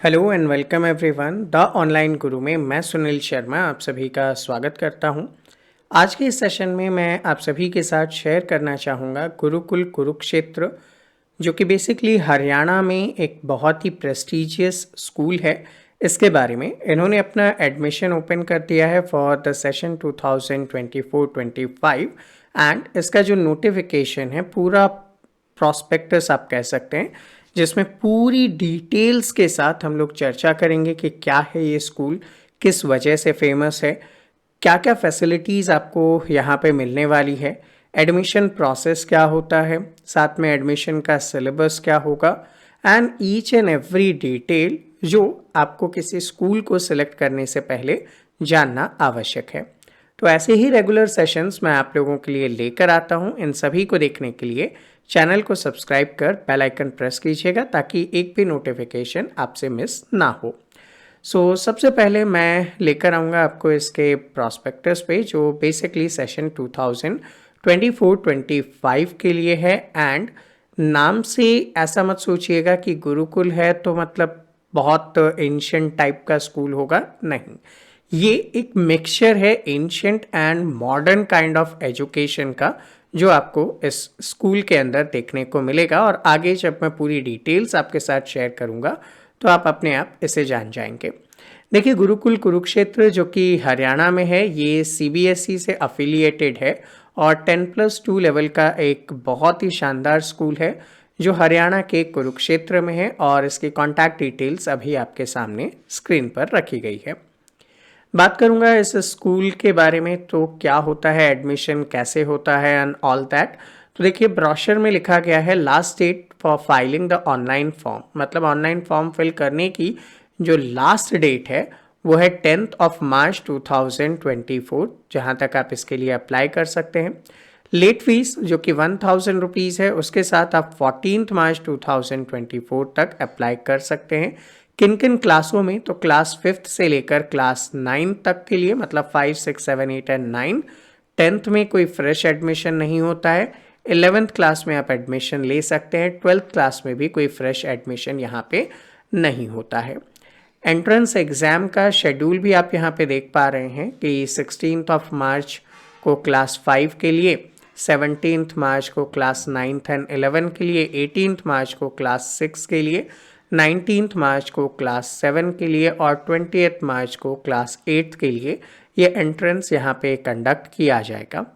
Hello and welcome everyone the online गुरु में मैं सुनील शर्मा आप सभी का स्वागत करता हूं। आज के इस सेशन में मैं आप सभी के साथ शेयर करना चाहूँगा गुरुकुल कुरुक्षेत्र, जो कि बेसिकली हरियाणा में एक बहुत ही प्रेस्टिजियस स्कूल है। इसके बारे में इन्होंने अपना एडमिशन ओपन कर दिया है फॉर द सेशन 2024-25 एंड इसका जो नोटिफिकेशन है, पूरा प्रॉस्पेक्टस आप कह सकते हैं, जिसमें पूरी डिटेल्स के साथ हम लोग चर्चा करेंगे कि क्या है ये स्कूल, किस वजह से फेमस है, क्या क्या फैसिलिटीज़ आपको यहाँ पे मिलने वाली है, एडमिशन प्रोसेस क्या होता है, साथ में एडमिशन का सिलेबस क्या होगा and each and every detail जो आपको किसी स्कूल को सिलेक्ट करने से पहले जानना आवश्यक है। तो ऐसे ही रेगुलर सेशंस मैं आप लोगों के लिए लेकर आता हूं। इन सभी को देखने के लिए चैनल को सब्सक्राइब कर बेल आइकन प्रेस कीजिएगा ताकि एक भी नोटिफिकेशन आपसे मिस ना हो। सबसे पहले मैं लेकर आऊँगा आपको इसके प्रॉस्पेक्टस पे, जो बेसिकली सेशन 2024-25 के लिए है। एंड नाम से ऐसा मत सोचिएगा कि गुरुकुल है तो मतलब बहुत एंशियंट टाइप का स्कूल होगा, नहीं। ये एक मिक्सचर है ancient and modern kind of education का, जो आपको इस स्कूल के अंदर देखने को मिलेगा। और आगे जब मैं पूरी डिटेल्स आपके साथ शेयर करूंगा तो आप अपने आप इसे जान जाएंगे। देखिए, गुरुकुल कुरुक्षेत्र जो कि हरियाणा में है, ये सीबीएसई से अफिलिएटेड है और 10+2 लेवल का एक बहुत ही शानदार स्कूल है जो हरियाणा के कुरुक्षेत्र में है। और इसकी कॉन्टैक्ट डिटेल्स अभी आपके सामने स्क्रीन पर रखी गई है। बात करूंगा इस स्कूल के बारे में, तो क्या होता है, एडमिशन कैसे होता है एंड ऑल दैट। तो देखिए, ब्रोशर में लिखा गया है last date for filing the online form, मतलब ऑनलाइन फॉर्म फिल करने की जो लास्ट डेट है वो है 10 मार्च 2024, जहां तक आप इसके लिए अप्लाई कर सकते हैं। लेट फीस जो कि 1000 रुपीज़ है, उसके साथ आप 14 मार्च 2024 तक अप्लाई कर सकते हैं। किन किन क्लासों में, तो क्लास 5th से लेकर क्लास 9 तक के लिए, मतलब 5, 6, 7, 8 एंड 9। 10th में कोई फ्रेश एडमिशन नहीं होता है। 11th क्लास में आप एडमिशन ले सकते हैं। 12th क्लास में भी कोई फ्रेश एडमिशन यहाँ पे नहीं होता है। एंट्रेंस एग्ज़ाम का शेड्यूल भी आप यहाँ पे देख पा रहे हैं कि 16 मार्च को क्लास 5 के लिए, 17 मार्च को क्लास 9th एंड 11 के लिए, 18 मार्च को क्लास 6 के लिए, 19 मार्च को क्लास 7 के लिए और 20 मार्च को क्लास 8 के लिए ये एंट्रेंस यहाँ पे कंडक्ट किया जाएगा।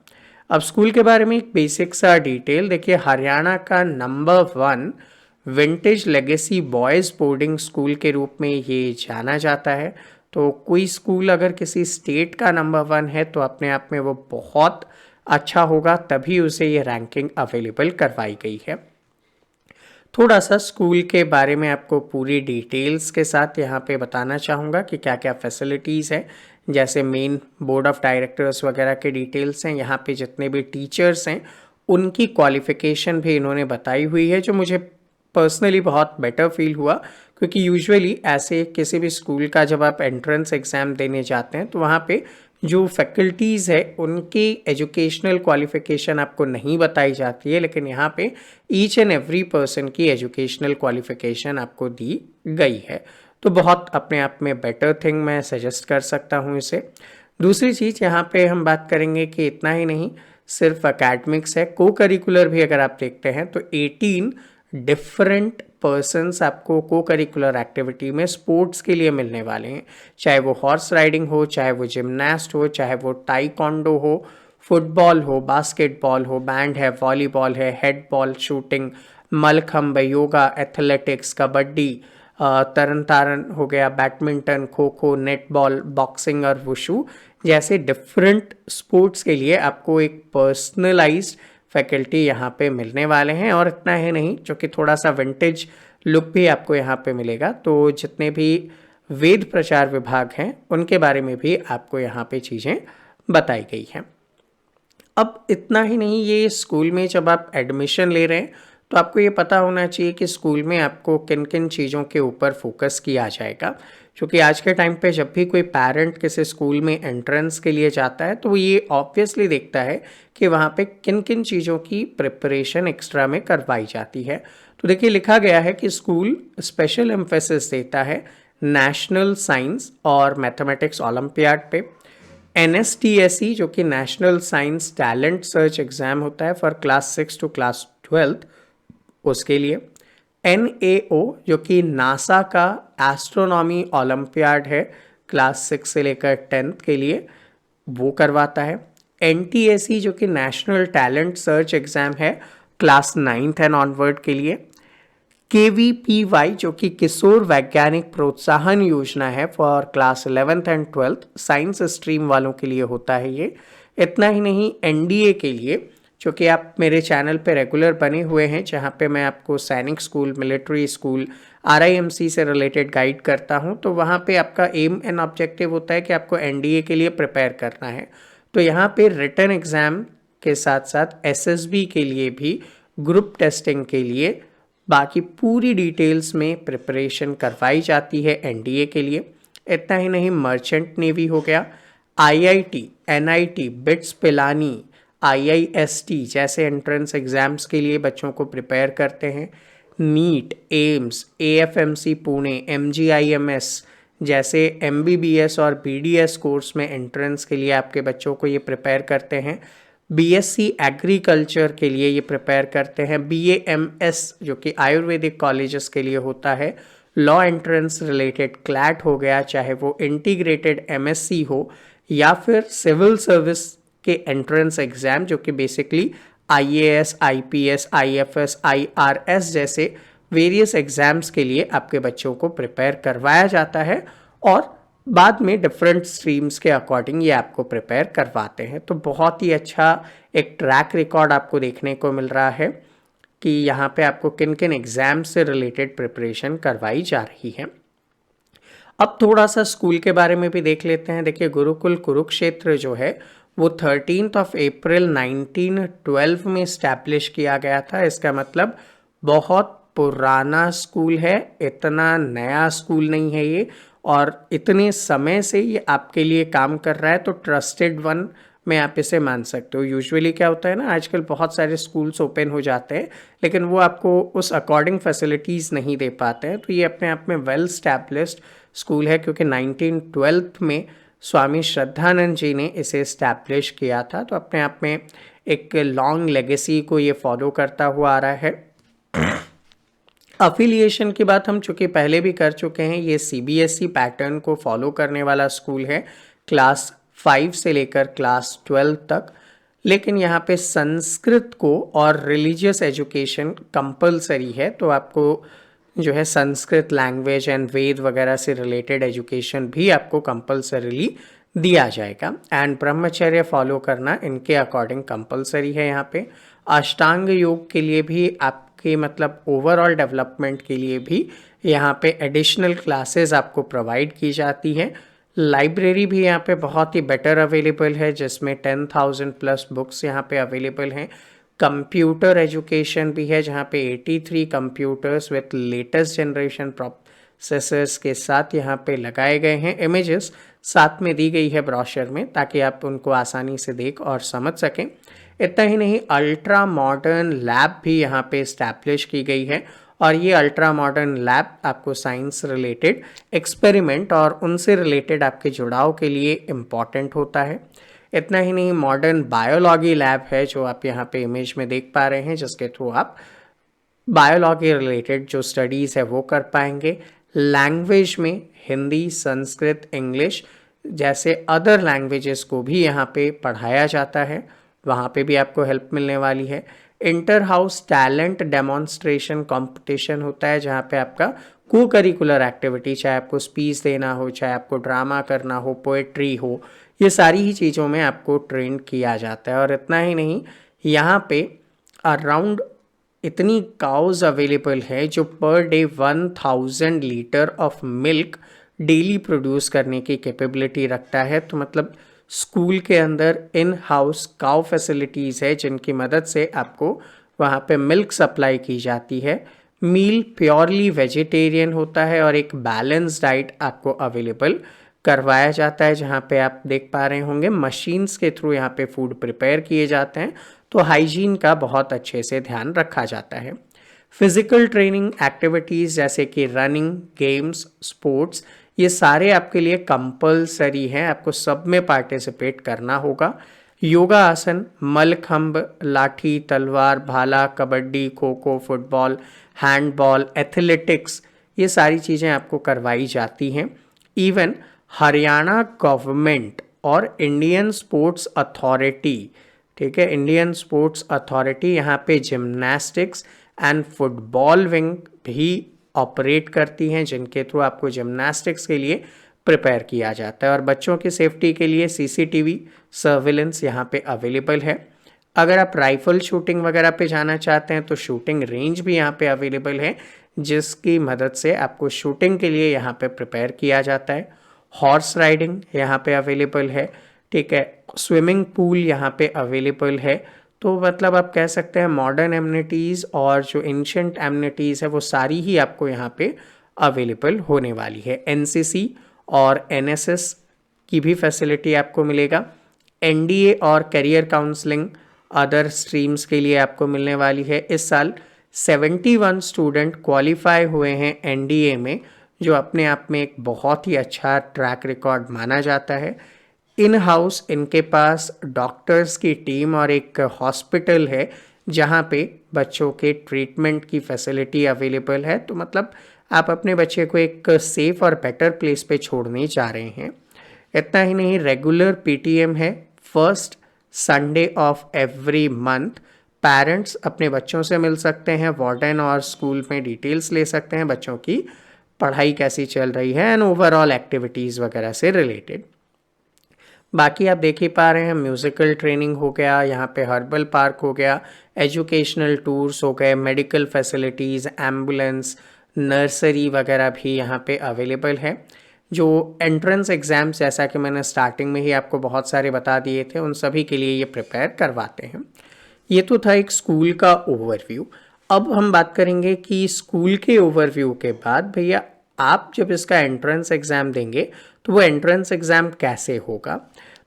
अब स्कूल के बारे में एक बेसिक सा डिटेल देखिए, हरियाणा का number 1 vintage legacy boys boarding school के रूप में ये जाना जाता है। तो कोई स्कूल अगर किसी स्टेट का नंबर 1 है तो अपने आप में वो बहुत अच्छा होगा, तभी उसे ये रैंकिंग अवेलेबल करवाई गई है। थोड़ा सा स्कूल के बारे में आपको पूरी डिटेल्स के साथ यहाँ पे बताना चाहूँगा कि क्या क्या फैसिलिटीज़ है। जैसे मेन बोर्ड ऑफ डायरेक्टर्स वगैरह के डिटेल्स हैं, यहाँ पे जितने भी टीचर्स हैं उनकी क्वालिफ़िकेशन भी इन्होंने बताई हुई है, जो मुझे पर्सनली बहुत बेटर फील हुआ। क्योंकि यूजुअली ऐसे किसी भी स्कूल का जब आप एंट्रेंस एग्ज़ाम देने जाते हैं तो वहाँ पे जो फैकल्टीज़ है उनकी एजुकेशनल क्वालिफ़िकेशन आपको नहीं बताई जाती है, लेकिन यहाँ पे ईच एंड एवरी पर्सन की एजुकेशनल क्वालिफ़िकेशन आपको दी गई है। तो बहुत अपने आप में बेटर थिंग मैं सजेस्ट कर सकता हूँ इसे। दूसरी चीज़ यहाँ पे हम बात करेंगे कि इतना ही नहीं सिर्फ अकेडमिक्स है, को करिकुलर भी अगर आप देखते हैं तो 18 डिफरेंट पर्सन्स आपको को करिकुलर एक्टिविटी में स्पोर्ट्स के लिए मिलने वाले हैं। चाहे वो हॉर्स राइडिंग हो, चाहे वो जिमनास्ट हो, चाहे वो ताइक्वांडो हो, फुटबॉल हो, बास्केटबॉल हो, बैंड है, वॉलीबॉल है, head ball, shooting, mallakhamb, yoga, athletics, kabaddi, Tarn Taran हो गया, badminton, kho kho, netball, boxing और वुशु जैसे डिफरेंट स्पोर्ट्स के लिए आपको एक पर्सनलाइज्ड फैकल्टी यहाँ पे मिलने वाले हैं। और इतना ही नहीं, जो कि थोड़ा सा विंटेज लुक भी आपको यहाँ पे मिलेगा। तो जितने भी वेद प्रचार विभाग हैं उनके बारे में भी आपको यहाँ पे चीज़ें बताई गई हैं। अब इतना ही नहीं, ये स्कूल में जब आप एडमिशन ले रहे हैं तो आपको ये पता होना चाहिए कि स्कूल में आपको किन किन चीज़ों के ऊपर फोकस किया जाएगा। क्योंकि आज के टाइम पे जब भी कोई पेरेंट किसी स्कूल में एंट्रेंस के लिए जाता है तो वो ये ऑब्वियसली देखता है कि वहाँ पे किन किन चीज़ों की प्रिपरेशन एक्स्ट्रा में करवाई जाती है। तो देखिए लिखा गया है कि स्कूल स्पेशल एम्फेसिस देता है नेशनल साइंस और मैथमेटिक्स ओलंपियाड पे। NSTSE जो कि national science talent search exam होता है फॉर क्लास 6 टू क्लास 12, उसके लिए। NAO जो कि नासा का एस्ट्रोनॉमी ओलंपियाड है क्लास 6 से लेकर 10th के लिए, वो करवाता है। NTSE जो कि नेशनल टैलेंट सर्च एग्जाम है क्लास 9th एंड ऑनवर्ड के लिए। KVPY जो कि किशोर वैज्ञानिक प्रोत्साहन योजना है for class 11th and 12th, science stream वालों के लिए होता है ये। इतना ही नहीं, NDA के लिए, जो कि आप मेरे चैनल पे रेगुलर बने हुए हैं, जहाँ पे मैं आपको सैनिक स्कूल, मिलिट्री स्कूल, RIMC से रिलेटेड गाइड करता हूँ, तो वहाँ पे आपका एम एंड ऑब्जेक्टिव होता है कि आपको NDA के लिए प्रिपेयर करना है। तो यहाँ पे रिटन एग्ज़ाम के साथ साथ SSB के लिए भी, ग्रुप टेस्टिंग के लिए बाकी पूरी डिटेल्स में प्रिपरेशन करवाई जाती है NDA के लिए। इतना ही नहीं, मर्चेंट नेवी हो गया, IIT, NIT, BITS Pilani, IIST जैसे एंट्रेंस एग्जाम्स के लिए बच्चों को प्रिपेयर करते हैं। NEET, AIIMS, AFMC Pune, MGIMS जैसे MBBS और BDS कोर्स में एंट्रेंस के लिए आपके बच्चों को ये प्रिपेयर करते हैं। BSc एग्रीकल्चर के लिए ये प्रिपेयर करते हैं। BAMS जो कि आयुर्वेदिक कॉलेजेस के लिए होता है। लॉ एंट्रेंस रिलेटेड क्लैट हो गया, चाहे वो इंटीग्रेटेड MSc हो या फिर सिविल सर्विस के एंट्रेंस एग्जाम, जो कि basically IAS, IPS, IFS, IRS जैसे वेरियस एग्जाम्स के लिए आपके बच्चों को प्रिपेयर करवाया जाता है और बाद में डिफरेंट स्ट्रीम्स के अकॉर्डिंग ये आपको प्रिपेयर करवाते हैं। तो बहुत ही अच्छा एक ट्रैक रिकॉर्ड आपको देखने को मिल रहा है कि यहाँ पे आपको किन किन एग्जाम से रिलेटेड प्रिपरेशन करवाई जा रही है। अब थोड़ा सा स्कूल के बारे में भी देख लेते हैं। देखिए, गुरुकुल कुरुक्षेत्र जो है वो 13 अप्रैल 1912 में स्टैब्लिश किया गया था। इसका मतलब बहुत पुराना स्कूल है, इतना नया स्कूल नहीं है ये, और इतने समय से ये आपके लिए काम कर रहा है, तो ट्रस्टेड वन में आप इसे मान सकते हो। यूजुअली क्या होता है ना, आजकल बहुत सारे स्कूल्स ओपन हो जाते हैं लेकिन वो आपको उस अकॉर्डिंग फैसिलिटीज़ नहीं दे पाते हैं, तो ये अपने आप में वेल स्टैब्लिश्ड स्कूल है क्योंकि 1912 में स्वामी श्रद्धानंद जी ने इसे स्टैब्लिश किया था। तो अपने आप में एक लॉन्ग लेगेसी को ये फॉलो करता हुआ आ रहा है। अफिलिएशन की बात हम चूँकि पहले भी कर चुके हैं, ये CBSE पैटर्न को फॉलो करने वाला स्कूल है क्लास 5 से लेकर क्लास 12 तक, लेकिन यहाँ पे संस्कृत को और रिलीजियस एजुकेशन कंपलसरी है। तो आपको जो है संस्कृत लैंग्वेज एंड वेद वगैरह से रिलेटेड एजुकेशन भी आपको कंपलसरीली दिया जाएगा, एंड ब्रह्मचर्य फॉलो करना इनके अकॉर्डिंग कंपलसरी है। यहाँ पे अष्टांग योग के लिए भी आपके मतलब ओवरऑल डेवलपमेंट के लिए भी यहाँ पे एडिशनल क्लासेस आपको प्रोवाइड की जाती हैं। लाइब्रेरी भी यहाँ पे बहुत ही बेटर अवेलेबल है जिसमें 10,000 प्लस बुक्स यहाँ पे अवेलेबल हैं। कंप्यूटर एजुकेशन भी है जहाँ पे 83 computers with latest generation processors के साथ यहाँ पे लगाए गए हैं। इमेजेस साथ में दी गई है ब्रोशर में ताकि आप उनको आसानी से देख और समझ सकें। इतना ही नहीं, अल्ट्रा मॉडर्न लैब भी यहाँ पे इस्टेब्लिश की गई है और ये अल्ट्रा मॉडर्न लैब आपको साइंस रिलेटेड एक्सपेरिमेंट और उनसे रिलेटेड आपके जुड़ाव के लिए इम्पॉर्टेंट होता है। इतना ही नहीं, मॉडर्न बायोलॉजी लैब है जो आप यहाँ पे इमेज में देख पा रहे हैं, जिसके थ्रू आप बायोलॉजी रिलेटेड जो स्टडीज़ है वो कर पाएंगे। लैंग्वेज में हिंदी, संस्कृत, इंग्लिश जैसे अदर लैंग्वेजेस को भी यहाँ पे पढ़ाया जाता है, वहाँ पे भी आपको हेल्प मिलने वाली है। Inter house talent demonstration competition होता है जहाँ पे आपका को करिकुलर एक्टिविटी, चाहे आपको स्पीच देना हो, चाहे आपको ड्रामा करना हो, पोएट्री हो, ये सारी ही चीज़ों में आपको ट्रेन किया जाता है। और इतना ही नहीं, यहाँ पे अराउंड इतनी काउज अवेलेबल है जो per day 1000 litre of milk daily produce करने की कैपेबिलिटी रखता है। तो मतलब स्कूल के अंदर इन हाउस काउ फैसिलिटीज़ है जिनकी मदद से आपको वहाँ पे मिल्क सप्लाई की जाती है। मील प्योरली वेजिटेरियन होता है और एक बैलेंस डाइट आपको अवेलेबल करवाया जाता है, जहाँ पे आप देख पा रहे होंगे मशीन्स के थ्रू यहाँ पे फूड प्रिपेयर किए जाते हैं, तो हाइजीन का बहुत अच्छे से ध्यान रखा जाता है। फिजिकल ट्रेनिंग एक्टिविटीज़ जैसे कि रनिंग, गेम्स, स्पोर्ट्स, ये सारे आपके लिए कंपलसरी हैं, आपको सब में पार्टिसिपेट करना होगा। योगा आसन, मलखंब, लाठी, तलवार, भाला, kabaddi, kho kho, football, handball, athletics, ये सारी चीज़ें आपको करवाई जाती हैं। इवन हरियाणा गवर्नमेंट और इंडियन स्पोर्ट्स अथॉरिटी, ठीक है, इंडियन स्पोर्ट्स अथॉरिटी यहाँ पे जिम्नास्टिक्स एंड फुटबॉल विंग भी ऑपरेट करती हैं, जिनके थ्रू आपको जिम्नास्टिक्स के लिए प्रिपेयर किया जाता है। और बच्चों की सेफ्टी के लिए सीसीटीवी सर्विलेंस यहाँ पे अवेलेबल है। अगर आप राइफल शूटिंग वगैरह पे जाना चाहते हैं तो शूटिंग रेंज भी यहाँ पे अवेलेबल है, जिसकी मदद से आपको शूटिंग के लिए यहाँ पे प्रिपेयर किया जाता है। हॉर्स राइडिंग यहाँ पे अवेलेबल है, ठीक है, स्विमिंग पूल यहाँ पे अवेलेबल है। तो मतलब आप कह सकते हैं मॉडर्न एम्यूनिटीज़ और जो एंशिएंट एम्यूनिटीज़ है वो सारी ही आपको यहाँ पे अवेलेबल होने वाली है। एनसीसी और एनएसएस की भी फैसिलिटी आपको मिलेगा। एनडीए और करियर काउंसलिंग अदर स्ट्रीम्स के लिए आपको मिलने वाली है। इस साल 71 स्टूडेंट क्वालिफाई हुए हैं एनडीए में, जो अपने आप में एक बहुत ही अच्छा ट्रैक रिकॉर्ड माना जाता है। इन हाउस इनके पास डॉक्टर्स की टीम और एक हॉस्पिटल है जहाँ पे बच्चों के ट्रीटमेंट की फैसिलिटी अवेलेबल है। तो मतलब आप अपने बच्चे को एक सेफ और बेटर प्लेस पे छोड़ने जा रहे हैं। इतना ही नहीं, रेगुलर पीटीएम है first Sunday off every month. Parents अपने बच्चों से मिल सकते हैं, वार्डन और स्कूल में डिटेल्स ले सकते हैं बच्चों की पढ़ाई कैसी चल रही है एंड ओवरऑल एक्टिविटीज़ वगैरह से रिलेटेड। बाकी आप देख ही पा रहे हैं, म्यूज़िकल ट्रेनिंग हो गया, यहाँ पे हर्बल पार्क हो गया, एजुकेशनल टूर्स हो गए, मेडिकल फैसिलिटीज़, एम्बुलेंस, नर्सरी वगैरह भी यहाँ पे अवेलेबल है। जो एंट्रेंस एग्ज़ाम्स, जैसा कि मैंने स्टार्टिंग में ही आपको बहुत सारे बता दिए थे, उन सभी के लिए ये प्रिपेयर करवाते हैं। ये तो था एक स्कूल का ओवरव्यू। अब हम बात करेंगे कि स्कूल के ओवरव्यू के बाद भैया आप जब इसका एंट्रेंस एग्ज़ाम देंगे तो वो एंट्रेंस एग्ज़ाम कैसे होगा।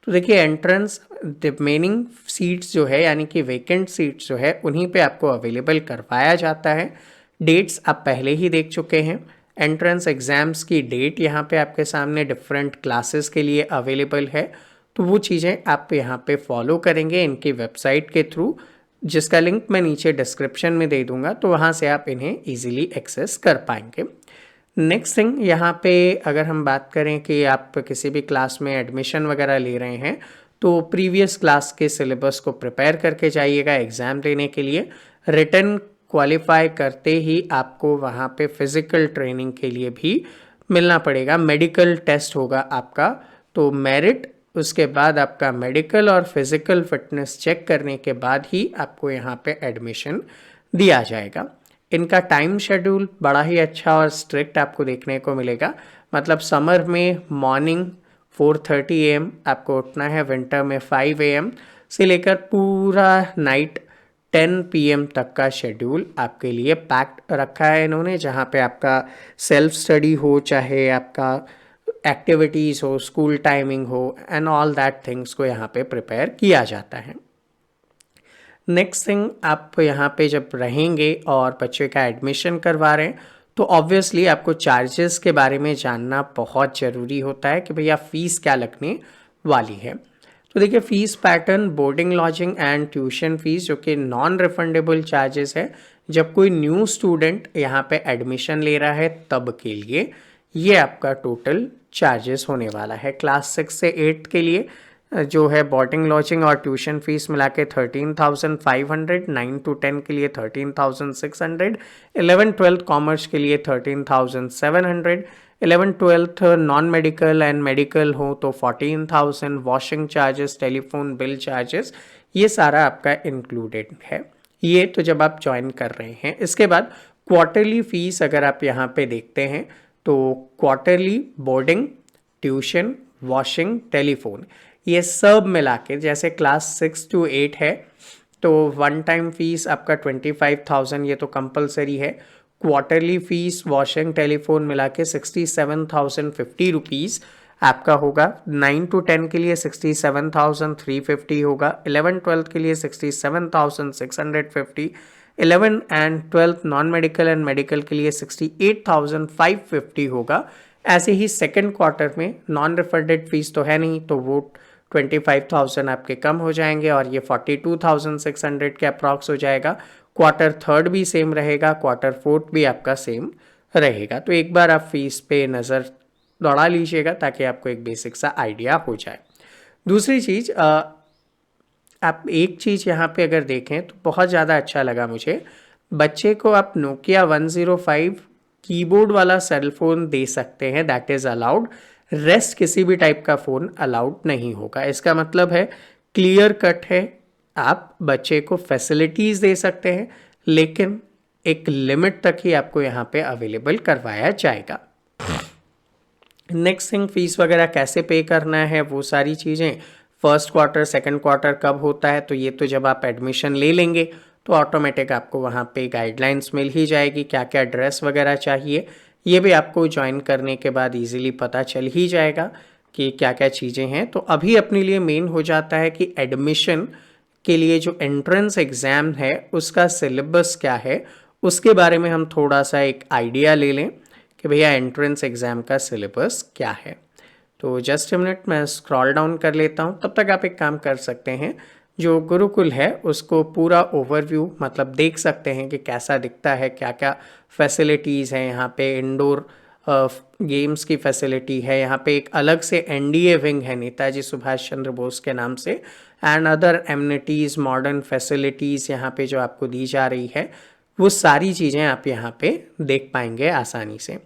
तो देखिए, एंट्रेंस रिमेनिंग सीट्स जो है यानी कि वेकेंट सीट्स जो है उन्हीं पे आपको अवेलेबल करवाया जाता है। डेट्स आप पहले ही देख चुके हैं। एंट्रेंस एग्ज़ाम्स की डेट यहाँ पे आपके सामने डिफरेंट क्लासेस के लिए अवेलेबल है। तो वो चीज़ें आप यहाँ पे फॉलो करेंगे इनकी वेबसाइट के थ्रू, जिसका लिंक मैं नीचे डिस्क्रिप्शन में दे दूँगा, तो वहाँ से आप इन्हें ईजिली एक्सेस कर पाएंगे। नेक्स्ट थिंग, यहाँ पे अगर हम बात करें कि आप किसी भी क्लास में एडमिशन वगैरह ले रहे हैं तो प्रीवियस क्लास के सिलेबस को प्रिपेयर करके जाइएगा एग्ज़ाम देने के लिए। रिटन क्वालिफाई करते ही आपको वहाँ पे फिज़िकल ट्रेनिंग के लिए भी मिलना पड़ेगा, मेडिकल टेस्ट होगा आपका। तो मेरिट, उसके बाद आपका मेडिकल और फिज़िकल फिटनेस चेक करने के बाद ही आपको यहाँ पे एडमिशन दिया जाएगा। इनका टाइम शेड्यूल बड़ा ही अच्छा और स्ट्रिक्ट आपको देखने को मिलेगा। मतलब समर में मॉर्निंग 4:30 AM आपको उठना है, विंटर में 5 AM से लेकर पूरा नाइट 10 PM तक का शेड्यूल आपके लिए पैक्ड रखा है इन्होंने, जहाँ पे आपका सेल्फ स्टडी हो, चाहे आपका एक्टिविटीज़ हो, स्कूल टाइमिंग हो, एंड ऑल दैट थिंग्स को यहाँ पे प्रिपेयर किया जाता है। नेक्स्ट थिंग, आप यहाँ पे जब रहेंगे और बच्चे का एडमिशन करवा रहे हैं तो ऑब्वियसली आपको चार्जेस के बारे में जानना बहुत ज़रूरी होता है कि भैया फ़ीस क्या लगने वाली है। तो देखिए, fees pattern, boarding, lodging and tuition fees जो कि नॉन रिफंडेबल चार्जेस है जब कोई न्यू स्टूडेंट यहाँ पे एडमिशन ले रहा है तब के लिए, ये आपका टोटल चार्जेस होने वाला है। क्लास 6 से 8 के लिए जो है बोर्डिंग, लॉजिंग और ट्यूशन फीस मिला के 13,500, 9 to 10 के लिए 13,600, 11-12 कॉमर्स के लिए 13,700, 11-12 नॉन मेडिकल एंड मेडिकल हो तो 14,000, washing charges, telephone bill charges, ये सारा आपका इंक्लूडेड है। ये तो जब आप ज्वाइन कर रहे हैं। इसके बाद क्वार्टरली फीस अगर आप यहाँ पे देखते हैं तो quarterly boarding, tuition, washing, telephone, ये सब मिला के, जैसे क्लास 6 to 8 है तो वन टाइम फीस आपका 25,000, ये तो कंपलसरी है। क्वार्टरली फीस वॉशिंग टेलीफोन मिला के 67,050 रुपीज़ आपका होगा। 9 to 10 के लिए 67,350 होगा, 11-12 के लिए 67,650, 11 and 12 non medical and medical के लिए 68,550 होगा। ऐसे ही सेकेंड क्वार्टर में नॉन रिफंडेड फीस तो है नहीं, तो वो 25,000 आपके कम हो जाएंगे और ये 42,600 के अप्रॉक्स हो जाएगा। क्वार्टर थर्ड भी सेम रहेगा, क्वार्टर फोर्थ भी आपका सेम रहेगा। तो एक बार आप फीस पे नज़र दौड़ा लीजिएगा ताकि आपको एक बेसिक सा आइडिया हो जाए। दूसरी चीज़, आप एक चीज़ यहाँ पे अगर देखें तो बहुत ज़्यादा अच्छा लगा मुझे, बच्चे को आप नोकिया 105 कीबोर्ड वाला सेल फोन दे सकते हैं, दैट इज़ अलाउड। रेस्ट किसी भी टाइप का फ़ोन अलाउड नहीं होगा। इसका मतलब है क्लियर कट है, आप बच्चे को फैसिलिटीज़ दे सकते हैं लेकिन एक लिमिट तक ही आपको यहाँ पे अवेलेबल करवाया जाएगा। नेक्स्ट थिंग, फीस वगैरह कैसे पे करना है वो सारी चीज़ें, फर्स्ट क्वार्टर सेकंड क्वार्टर कब होता है, तो ये तो जब आप एडमिशन ले लेंगे तो ऑटोमेटिक आपको वहाँ पे गाइडलाइंस मिल ही जाएगी, क्या क्या ड्रेस वगैरह चाहिए ये भी आपको ज्वाइन करने के बाद इजीली पता चल ही जाएगा कि क्या क्या चीज़ें हैं। तो अभी अपने लिए मेन हो जाता है कि एडमिशन के लिए जो एंट्रेंस एग्ज़ाम है उसका सिलेबस क्या है, उसके बारे में हम थोड़ा सा एक आइडिया ले लें कि भैया एंट्रेंस एग्ज़ाम का सिलेबस क्या है। तो जस्ट मिनट मैं स्क्रॉल डाउन कर लेता हूँ, तब तक आप एक काम कर सकते हैं, जो गुरुकुल है उसको पूरा ओवरव्यू मतलब देख सकते हैं कि कैसा दिखता है, क्या क्या फैसिलिटीज़ हैं यहाँ पे। इंडोर गेम्स की फैसिलिटी है, यहाँ पे एक अलग से एनडीए विंग है नेताजी सुभाष चंद्र बोस के नाम से, and other amenities modern facilities यहाँ पे जो आपको दी जा रही है वो सारी चीज़ें आप यहाँ पे देख पाएंगे आसानी से।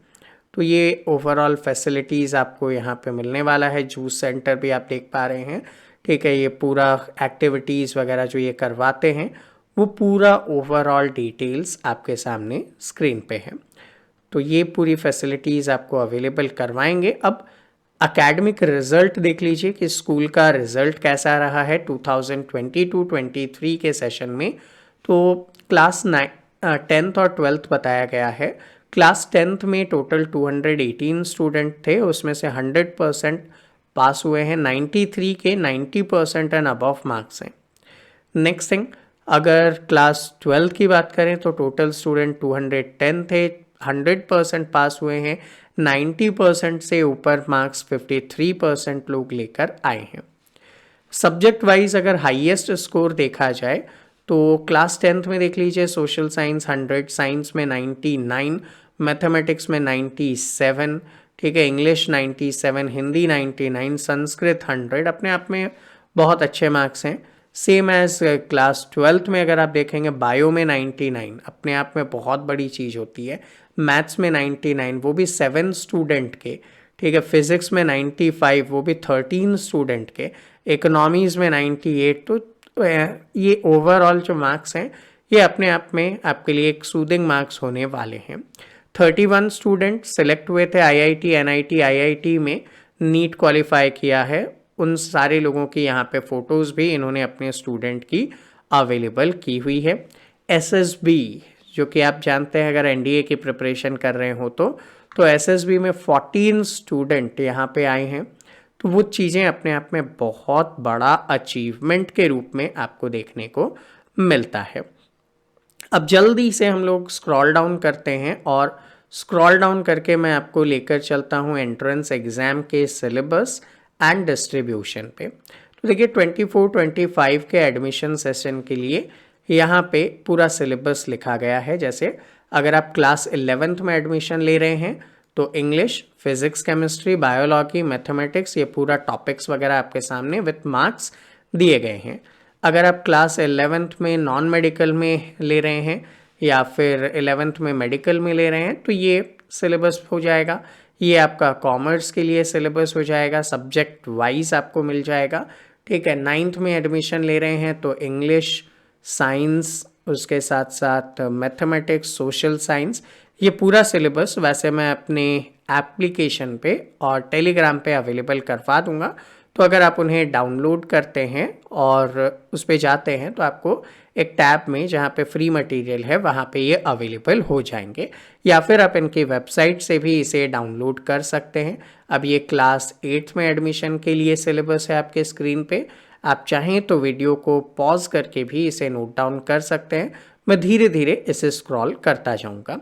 तो ये ओवरऑल फैसिलिटीज़ आपको यहाँ पे मिलने वाला है। जूस सेंटर भी आप देख पा रहे हैं, ठीक है। ये पूरा एक्टिविटीज़ वगैरह जो ये करवाते हैं वो पूरा ओवरऑल डिटेल्स आपके सामने स्क्रीन पे है। तो ये पूरी फैसिलिटीज़ आपको अवेलेबल करवाएंगे। अब एकेडमिक रिज़ल्ट देख लीजिए कि स्कूल का रिज़ल्ट कैसा रहा है 2022-23 के सेशन में। तो क्लास 10th और 12th बताया गया है। क्लास 10th में टोटल 218 स्टूडेंट थे, उसमें से 100% पास हुए हैं, 93 के 90% एंड अबव मार्क्स हैं। नेक्स्ट थिंग, अगर क्लास 12th की बात करें तो टोटल स्टूडेंट 210 थे, 100% पास हुए हैं, 90% से ऊपर मार्क्स 53% लोग लेकर आए हैं। सब्जेक्ट वाइज अगर हाईएस्ट स्कोर देखा जाए तो क्लास 10th में देख लीजिए, सोशल साइंस 100, साइंस में 99, मैथमेटिक्स में 97, ठीक है, इंग्लिश 97, हिंदी 99, संस्कृत 100, अपने आप में बहुत अच्छे मार्क्स हैं। सेम एज क्लास 12th में अगर आप देखेंगे, बायो में 99 अपने आप में बहुत बड़ी चीज़ होती है, मैथ्स में 99 वो भी 7 स्टूडेंट के, ठीक है, फिजिक्स में 95 वो भी 13 स्टूडेंट के, इकोनॉमीज़ में 98। तो ये ओवरऑल जो मार्क्स हैं ये अपने आप में आपके लिए एक सूदिंग मार्क्स होने वाले हैं। 31 स्टूडेंट सिलेक्ट हुए थे आईआईटी एनआईटी आईआईटी में, नीट क्वालिफाई किया है, उन सारे लोगों की यहाँ पे फ़ोटोज़ भी इन्होंने अपने स्टूडेंट की अवेलेबल की हुई है। एसएसबी जो कि आप जानते हैं अगर एनडीए की प्रिपरेशन कर रहे हो तो एसएसबी में 14 स्टूडेंट यहाँ पे आए हैं। तो वो चीज़ें अपने आप में बहुत बड़ा अचीवमेंट के रूप में आपको देखने को मिलता है। अब जल्दी से हम लोग स्क्रॉल डाउन करते हैं और स्क्रॉल डाउन करके मैं आपको लेकर चलता हूँ एंट्रेंस एग्ज़ाम के सिलेबस एंड डिस्ट्रीब्यूशन पे। तो देखिए 24-25 के एडमिशन सेशन के लिए यहाँ पे पूरा सिलेबस लिखा गया है। जैसे अगर आप क्लास 11th में एडमिशन ले रहे हैं तो English, physics, chemistry, biology, mathematics, ये पूरा टॉपिक्स वगैरह आपके सामने विथ मार्क्स दिए गए हैं। अगर आप क्लास 11th में नॉन मेडिकल में ले रहे हैं या फिर 11th में मेडिकल में ले रहे हैं तो ये सिलेबस हो जाएगा। ये आपका कॉमर्स के लिए सिलेबस हो जाएगा, सब्जेक्ट वाइज आपको मिल जाएगा, ठीक है। 9th में एडमिशन ले रहे हैं तो इंग्लिश, साइंस, उसके साथ साथ मैथमेटिक्स, सोशल साइंस, ये पूरा सिलेबस वैसे मैं अपने एप्लीकेशन पे और टेलीग्राम पे अवेलेबल करवा दूंगा। तो अगर आप उन्हें डाउनलोड करते हैं और उस पर जाते हैं तो आपको एक टैब में जहाँ पे फ्री मटेरियल है वहाँ पे ये अवेलेबल हो जाएंगे, या फिर आप इनकी वेबसाइट से भी इसे डाउनलोड कर सकते हैं। अब ये क्लास 8th में एडमिशन के लिए सिलेबस है आपके स्क्रीन पे, आप चाहें तो वीडियो को पॉज करके भी इसे नोट डाउन कर सकते हैं। मैं धीरे धीरे इसे स्क्रॉल करता जाऊंगा।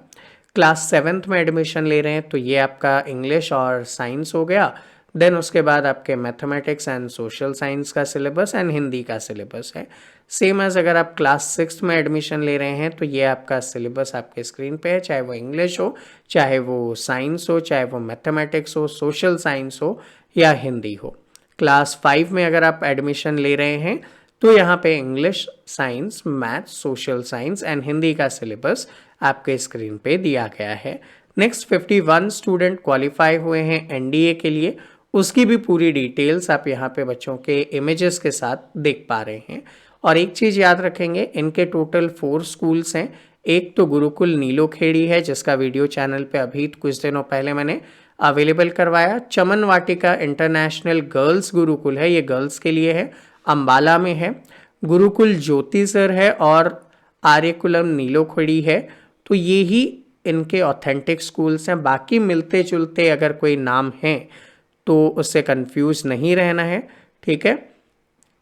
क्लास 7th में एडमिशन ले रहे हैं तो ये आपका इंग्लिश और साइंस हो गया। देन उसके बाद आपके मैथमेटिक्स एंड सोशल साइंस का सिलेबस एंड हिंदी का सिलेबस है। सेम एज अगर आप क्लास 6 में एडमिशन ले रहे हैं तो ये आपका सिलेबस आपके स्क्रीन पे है, चाहे वो इंग्लिश हो, चाहे वो साइंस हो, चाहे वो मैथमेटिक्स हो, सोशल साइंस हो या हिंदी हो। क्लास 5 में अगर आप एडमिशन ले रहे हैं तो यहाँ पे English, science, math, social science and Hindi का सिलेबस आपके स्क्रीन पे दिया गया है। नेक्स्ट 51 स्टूडेंट क्वालिफाई हुए हैं एनडीए के लिए, उसकी भी पूरी डिटेल्स आप यहाँ पे बच्चों के इमेजेस के साथ देख पा रहे हैं। और एक चीज़ याद रखेंगे, इनके टोटल 4 स्कूल्स हैं। एक तो गुरुकुल नीलोखेड़ी है जिसका वीडियो चैनल पे अभी कुछ दिनों पहले मैंने अवेलेबल करवाया। चमन वाटिका इंटरनेशनल गर्ल्स गुरुकुल है, ये गर्ल्स के लिए है, अंबाला में है। गुरुकुल ज्योति सर है और आर्यकुलम नीलोखेड़ी है। तो ये ही इनके ऑथेंटिक स्कूल्स हैं। बाकी मिलते जुलते अगर कोई नाम है तो उससे कंफ्यूज नहीं रहना है, ठीक है।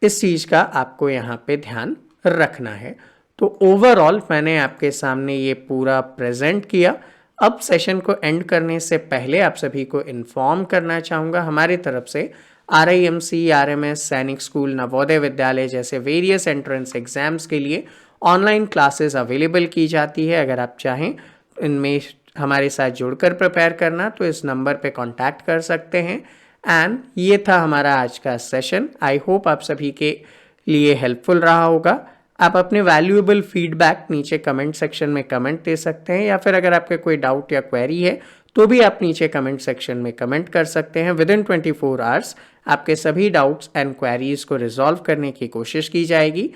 इस चीज़ का आपको यहाँ पे ध्यान रखना है। तो ओवरऑल मैंने आपके सामने ये पूरा प्रेजेंट किया। अब सेशन को एंड करने से पहले आप सभी को इन्फॉर्म करना चाहूँगा, हमारी तरफ से RIMC, RMS, सैनिक स्कूल, नवोदय विद्यालय जैसे वेरियस एंट्रेंस एग्जाम्स के लिए ऑनलाइन क्लासेस अवेलेबल की जाती है। अगर आप चाहें इनमें हमारे साथ जुड़कर प्रिपेयर करना तो इस नंबर पे कांटेक्ट कर सकते हैं। एंड ये था हमारा आज का सेशन। आई होप आप सभी के लिए हेल्पफुल रहा होगा। आप अपने वैल्यूएबल फीडबैक नीचे कमेंट सेक्शन में कमेंट दे सकते हैं, या फिर अगर आपके कोई डाउट या क्वेरी है तो भी आप नीचे कमेंट सेक्शन में कमेंट कर सकते हैं। विद इन 24 आवर्स आपके सभी डाउट्स एंड क्वेरीज को रिजॉल्व करने की कोशिश की जाएगी।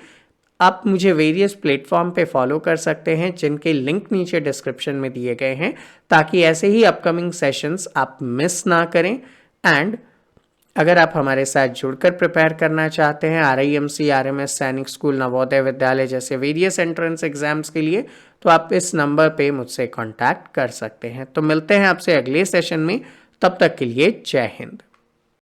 आप मुझे वेरियस प्लेटफॉर्म पे फॉलो कर सकते हैं जिनके लिंक नीचे डिस्क्रिप्शन में दिए गए हैं, ताकि ऐसे ही अपकमिंग सेशंस आप मिस ना करें। एंड अगर आप हमारे साथ जुड़कर प्रिपेयर करना चाहते हैं RIMC, RMS, सैनिक स्कूल, नवोदय विद्यालय जैसे वेरियस एंट्रेंस एग्जाम्स के लिए, तो आप इस नंबर पे मुझसे कांटेक्ट कर सकते हैं। तो मिलते हैं आपसे अगले सेशन में, तब तक के लिए जय हिंद।